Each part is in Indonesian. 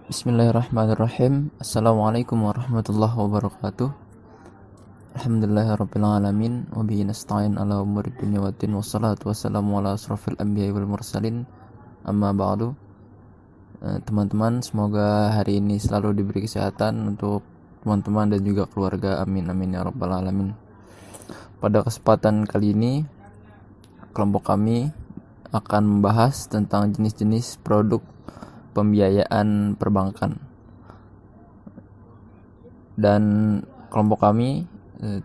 Bismillahirrahmanirrahim. Assalamualaikum warahmatullahi wabarakatuh. Alhamdulillahirrabbilalamin. Wabihi nasta'in ala umuri dunia waddin. Wassalatu wassalamu ala asrafil anbiya wal mursalin. Amma ba'du. Teman-teman, semoga hari ini selalu diberi kesehatan untuk teman-teman dan juga keluarga. Amin amin ya rabbal alamin. Pada kesempatan kali ini, kelompok kami akan membahas tentang jenis-jenis produk pembiayaan perbankan. Dan kelompok kami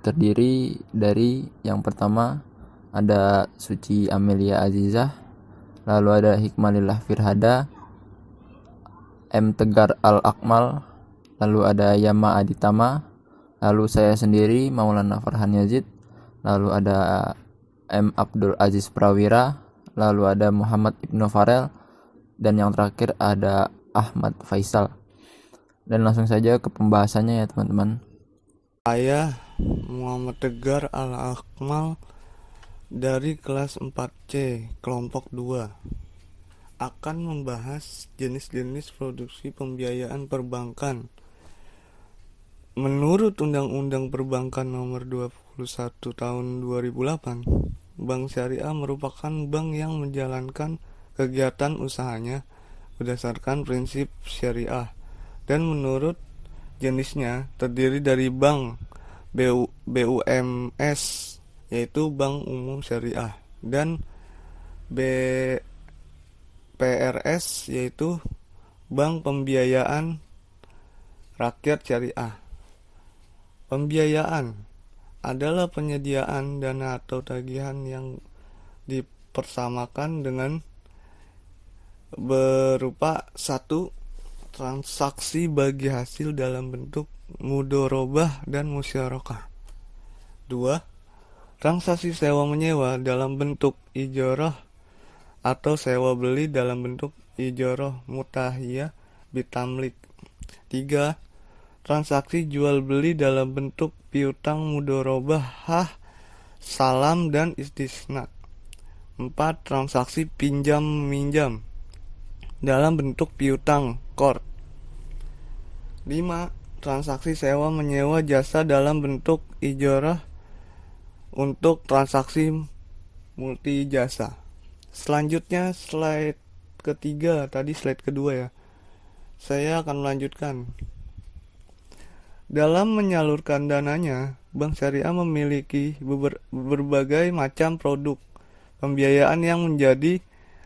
terdiri dari yang pertama ada Suci Amelia Azizah, lalu ada Hikmalillah Firhada, M Tegar Al Akmal, lalu ada Yama Aditama, lalu saya sendiri Maulana Farhan Yazid, lalu ada M Abdul Aziz Prawira, lalu ada Muhammad Ibnu Farel, dan yang terakhir ada Ahmad Faisal. Dan langsung saja ke pembahasannya ya teman-teman. Saya Muhammad Tegar Al-Akmal dari kelas 4C kelompok 2 akan membahas jenis-jenis produksi pembiayaan perbankan. Menurut Undang-Undang Perbankan Nomor 21 Tahun 2008, Bank Syariah merupakan bank yang menjalankan kegiatan usahanya berdasarkan prinsip syariah, dan menurut jenisnya terdiri dari bank BUMS yaitu Bank Umum Syariah, dan BPRS yaitu Bank Pembiayaan Rakyat Syariah. Pembiayaan adalah penyediaan dana atau tagihan yang dipersamakan dengan berupa satu, transaksi bagi hasil dalam bentuk mudorobah dan musyarakah. 2. Transaksi sewa menyewa dalam bentuk ijarah atau sewa beli dalam bentuk ijarah mutahiyah bitamlik. 3. Transaksi jual beli dalam bentuk piutang mudorobah salam dan istisna. 4. Transaksi pinjam minjam dalam bentuk piutang kord. 5. Transaksi sewa menyewa jasa dalam bentuk ijarah untuk transaksi multi jasa. Selanjutnya slide ketiga, tadi slide kedua ya. Saya akan melanjutkan. Dalam menyalurkan dananya, Bank Syariah memiliki berbagai macam produk pembiayaan yang menjadi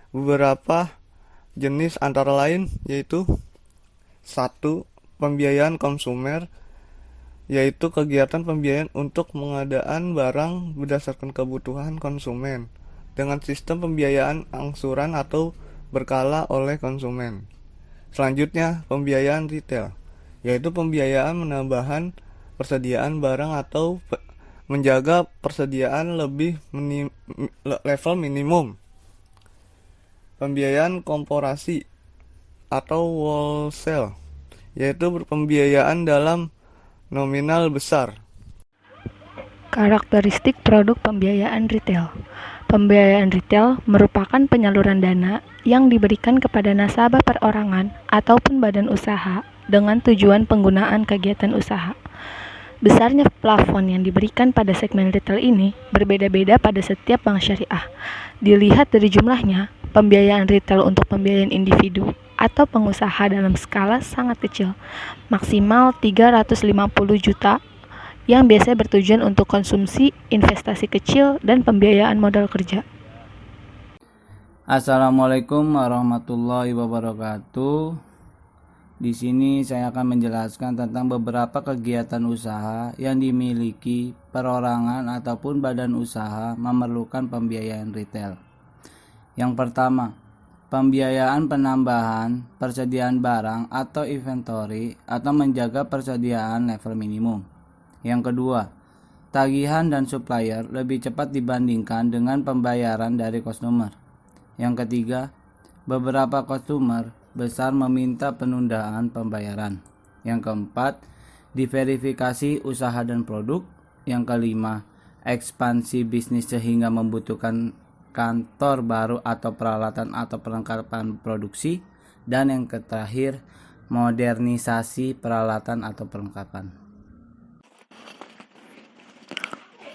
beberapa jenis antara lain yaitu 1. Pembiayaan konsumer, yaitu kegiatan pembiayaan untuk pengadaan barang berdasarkan kebutuhan konsumen dengan sistem pembiayaan angsuran atau berkala oleh konsumen. Selanjutnya, pembiayaan retail, yaitu pembiayaan menambahkan persediaan barang atau menjaga persediaan lebih level minimum. Pembiayaan korporasi atau wholesale, yaitu pembiayaan dalam nominal besar. Karakteristik produk pembiayaan retail. Pembiayaan retail merupakan penyaluran dana yang diberikan kepada nasabah perorangan ataupun badan usaha dengan tujuan penggunaan kegiatan usaha. Besarnya plafon yang diberikan pada segmen retail ini berbeda-beda pada setiap bank syariah. Dilihat dari jumlahnya, pembiayaan retail untuk pembiayaan individu atau pengusaha dalam skala sangat kecil, maksimal 350 juta, yang biasanya bertujuan untuk konsumsi, investasi kecil, dan pembiayaan modal kerja. Assalamualaikum warahmatullahi wabarakatuh. Di sini saya akan menjelaskan tentang beberapa kegiatan usaha yang dimiliki perorangan ataupun badan usaha memerlukan pembiayaan retail. Yang pertama, pembiayaan penambahan persediaan barang atau inventory atau menjaga persediaan level minimum. Yang kedua, tagihan dan supplier lebih cepat dibandingkan dengan pembayaran dari customer. Yang ketiga, beberapa customer besar meminta penundaan pembayaran. Yang keempat, diverifikasi usaha dan produk. Yang kelima, ekspansi bisnis sehingga membutuhkan kantor baru atau peralatan atau perlengkapan produksi. Dan yang terakhir, modernisasi peralatan atau perlengkapan.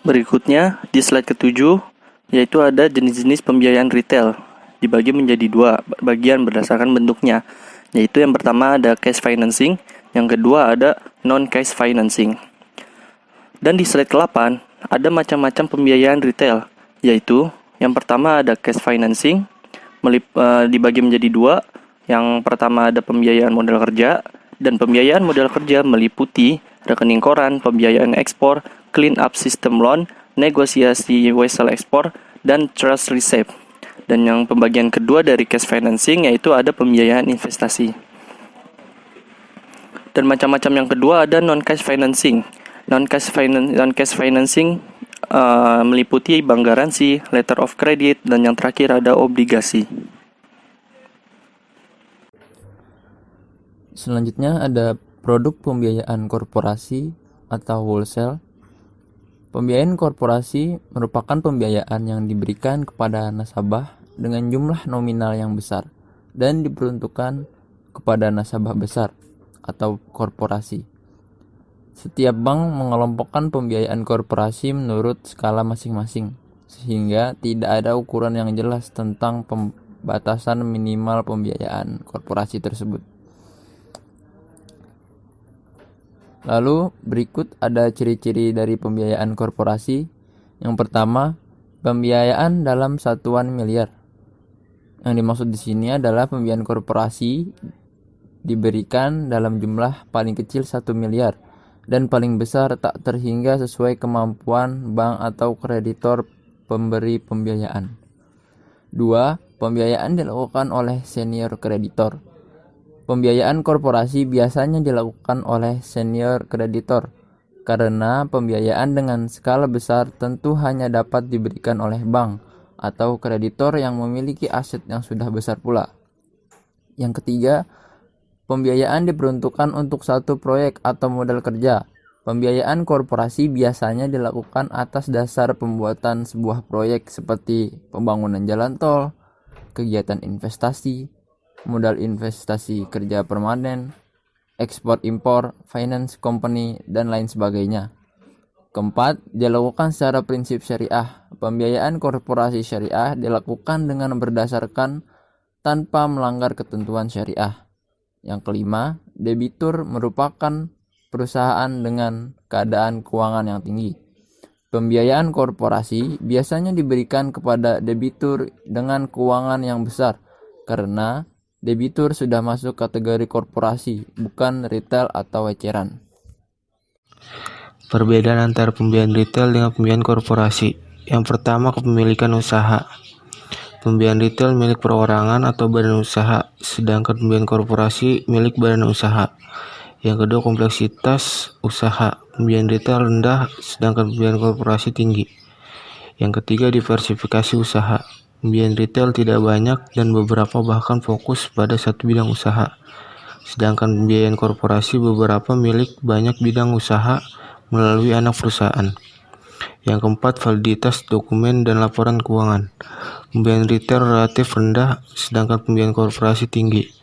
Berikutnya, di slide ke-7, yaitu ada jenis-jenis pembiayaan retail. Dibagi menjadi dua bagian berdasarkan bentuknya, yaitu yang pertama ada cash financing, yang kedua ada non-cash financing. Dan di slide ke-8, ada macam-macam pembiayaan retail, yaitu yang pertama ada cash financing, dibagi menjadi dua. Yang pertama ada pembiayaan modal kerja, dan pembiayaan modal kerja meliputi rekening koran, pembiayaan ekspor, clean up system loan, negosiasi vessel ekspor, dan trust receipt. Dan yang pembagian kedua dari cash financing yaitu ada pembiayaan investasi. Dan macam-macam yang kedua ada non-cash financing. Non-cash financing meliputi bank garansi, letter of credit, dan yang terakhir ada obligasi. Selanjutnya ada produk pembiayaan korporasi atau wholesale. Pembiayaan korporasi merupakan pembiayaan yang diberikan kepada nasabah dengan jumlah nominal yang besar dan diperuntukkan kepada nasabah besar atau korporasi. Setiap bank mengelompokkan pembiayaan korporasi menurut skala masing-masing, sehingga tidak ada ukuran yang jelas tentang pembatasan minimal pembiayaan korporasi tersebut. Lalu berikut ada ciri-ciri dari pembiayaan korporasi. Yang pertama, pembiayaan dalam satuan miliar. Yang dimaksud di sini adalah pembiayaan korporasi diberikan dalam jumlah paling kecil 1 miliar dan paling besar tak terhingga sesuai kemampuan bank atau kreditor pemberi pembiayaan. 2. Pembiayaan dilakukan oleh senior kreditor. Pembiayaan korporasi biasanya dilakukan oleh senior kreditor karena pembiayaan dengan skala besar tentu hanya dapat diberikan oleh bank atau kreditor yang memiliki aset yang sudah besar pula. Yang ketiga, pembiayaan diperuntukkan untuk satu proyek atau modal kerja. Pembiayaan korporasi biasanya dilakukan atas dasar pembuatan sebuah proyek seperti pembangunan jalan tol, kegiatan investasi, modal investasi kerja permanen, ekspor-impor, finance company, dan lain sebagainya. Keempat, dilakukan secara prinsip syariah. Pembiayaan korporasi syariah dilakukan dengan berdasarkan tanpa melanggar ketentuan syariah. Yang kelima, debitur merupakan perusahaan dengan keadaan keuangan yang tinggi. Pembiayaan korporasi biasanya diberikan kepada debitur dengan keuangan yang besar karena debitur sudah masuk kategori korporasi, bukan retail atau eceran. Perbedaan antara pembiayaan retail dengan pembiayaan korporasi. Yang pertama, kepemilikan usaha. Pembiayaan retail milik perorangan atau badan usaha, sedangkan pembiayaan korporasi milik badan usaha. Yang kedua, kompleksitas usaha. Pembiayaan retail rendah, sedangkan pembiayaan korporasi tinggi. Yang ketiga, diversifikasi usaha. Pembiayaan retail tidak banyak dan beberapa bahkan fokus pada satu bidang usaha. Sedangkan pembiayaan korporasi beberapa milik banyak bidang usaha melalui anak perusahaan. Yang keempat, validitas dokumen dan laporan keuangan. Pembiayaan retail relatif rendah, sedangkan pembiayaan korporasi tinggi.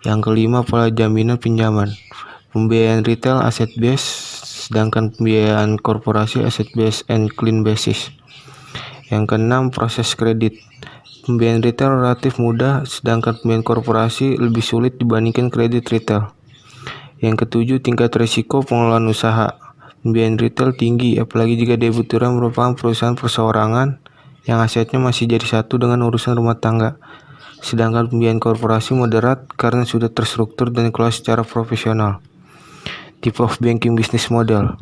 Yang kelima, pola jaminan pinjaman. Pembiayaan retail asset base, sedangkan pembiayaan korporasi asset base and clean basis. Yang keenam, proses kredit. Pembiayaan retail relatif mudah, sedangkan pembiayaan korporasi lebih sulit dibandingkan kredit retail. Yang ketujuh, tingkat risiko pengelolaan usaha. Pembiayaan retail tinggi, apalagi jika debiturnya merupakan perusahaan perseorangan yang asetnya masih jadi satu dengan urusan rumah tangga. Sedangkan pembiayaan korporasi moderat karena sudah terstruktur dan dikelola secara profesional. Type of banking business model.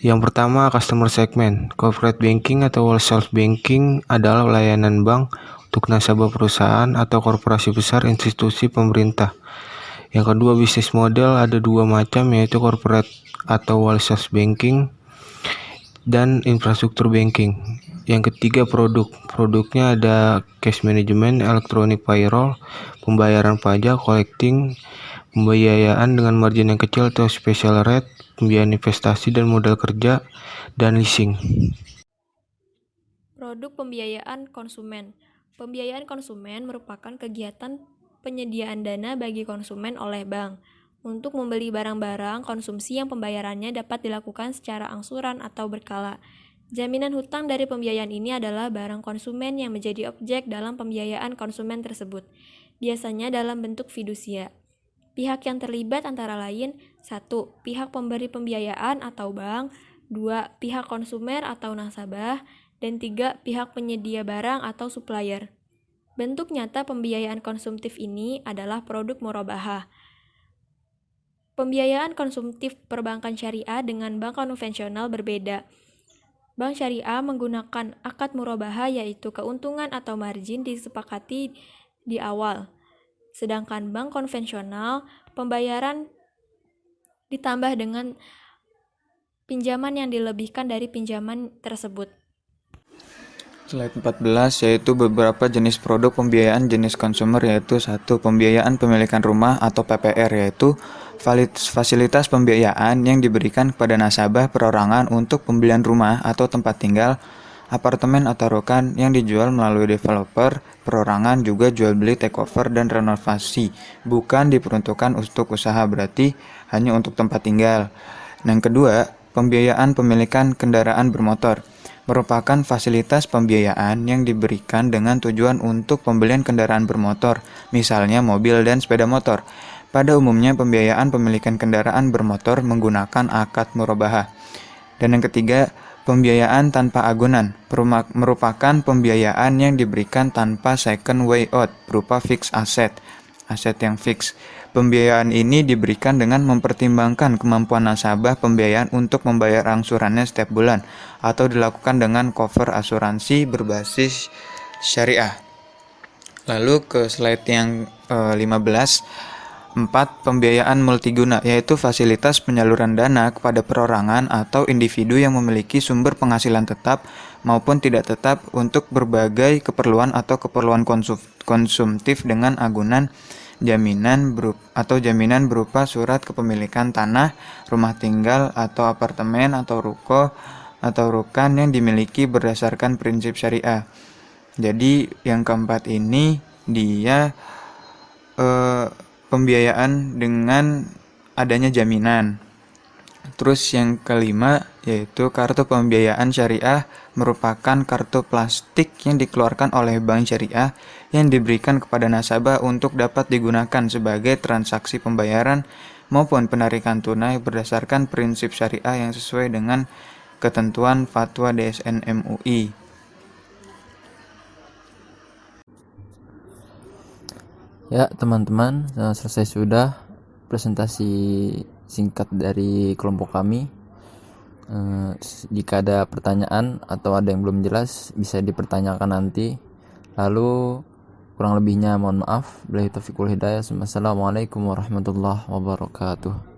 Yang pertama, customer segment. Corporate banking atau wholesale banking adalah layanan bank untuk nasabah perusahaan atau korporasi besar institusi pemerintah. Yang kedua, bisnis model ada dua macam, yaitu corporate atau wholesale banking dan infrastruktur banking. Yang ketiga, produk. Produknya ada cash management, electronic payroll, pembayaran pajak, collecting, pembiayaan dengan margin yang kecil atau special rate, pembiayaan investasi dan modal kerja, dan leasing. Produk pembiayaan konsumen. Pembiayaan konsumen merupakan kegiatan penyediaan dana bagi konsumen oleh bank untuk membeli barang-barang konsumsi yang pembayarannya dapat dilakukan secara angsuran atau berkala. Jaminan hutang dari pembiayaan ini adalah barang konsumen yang menjadi objek dalam pembiayaan konsumen tersebut, biasanya dalam bentuk fidusia. Pihak yang terlibat antara lain 1. Pihak pemberi pembiayaan atau bank, 2. Pihak konsumer atau nasabah, dan 3. Pihak penyedia barang atau supplier. Bentuk nyata pembiayaan konsumtif ini adalah produk murabahah. Pembiayaan konsumtif perbankan syariah dengan bank konvensional berbeda. Bank syariah menggunakan akad murabahah yaitu keuntungan atau margin disepakati di awal. Sedangkan bank konvensional pembayaran ditambah dengan pinjaman yang dilebihkan dari pinjaman tersebut. Slide 14 yaitu beberapa jenis produk pembiayaan jenis konsumer yaitu 1. Pembiayaan pemilikan rumah atau PPR yaitu fasilitas pembiayaan yang diberikan kepada nasabah perorangan untuk pembelian rumah atau tempat tinggal, apartemen atau rukan yang dijual melalui developer, perorangan juga jual beli takeover dan renovasi, bukan diperuntukkan untuk usaha berarti hanya untuk tempat tinggal. Yang kedua, pembiayaan pemilikan kendaraan bermotor merupakan fasilitas pembiayaan yang diberikan dengan tujuan untuk pembelian kendaraan bermotor, misalnya mobil dan sepeda motor. Pada umumnya pembiayaan pemilikan kendaraan bermotor menggunakan akad murabahah. Dan yang ketiga, pembiayaan tanpa agunan merupakan pembiayaan yang diberikan tanpa second way out berupa fixed aset yang fix. Pembiayaan ini diberikan dengan mempertimbangkan kemampuan nasabah pembiayaan untuk membayar angsurannya setiap bulan atau dilakukan dengan cover asuransi berbasis syariah. Lalu ke slide yang 15. 4. Pembiayaan multiguna yaitu fasilitas penyaluran dana kepada perorangan atau individu yang memiliki sumber penghasilan tetap maupun tidak tetap untuk berbagai keperluan atau keperluan konsumtif dengan agunan jaminan berupa surat kepemilikan tanah, rumah tinggal atau apartemen atau ruko atau rukan yang dimiliki berdasarkan prinsip syariah. Jadi yang keempat ini dia pembiayaan dengan adanya jaminan. Terus yang kelima yaitu kartu pembiayaan syariah merupakan kartu plastik yang dikeluarkan oleh bank syariah yang diberikan kepada nasabah untuk dapat digunakan sebagai transaksi pembayaran maupun penarikan tunai berdasarkan prinsip syariah yang sesuai dengan ketentuan fatwa DSN MUI. Ya teman-teman, selesai sudah presentasi singkat dari kelompok kami. Jika ada pertanyaan atau ada yang belum jelas bisa dipertanyakan nanti. Lalu kurang lebihnya mohon maaf. Billahi taufiq wal hidayah. Wassalamualaikum warahmatullahi wabarakatuh.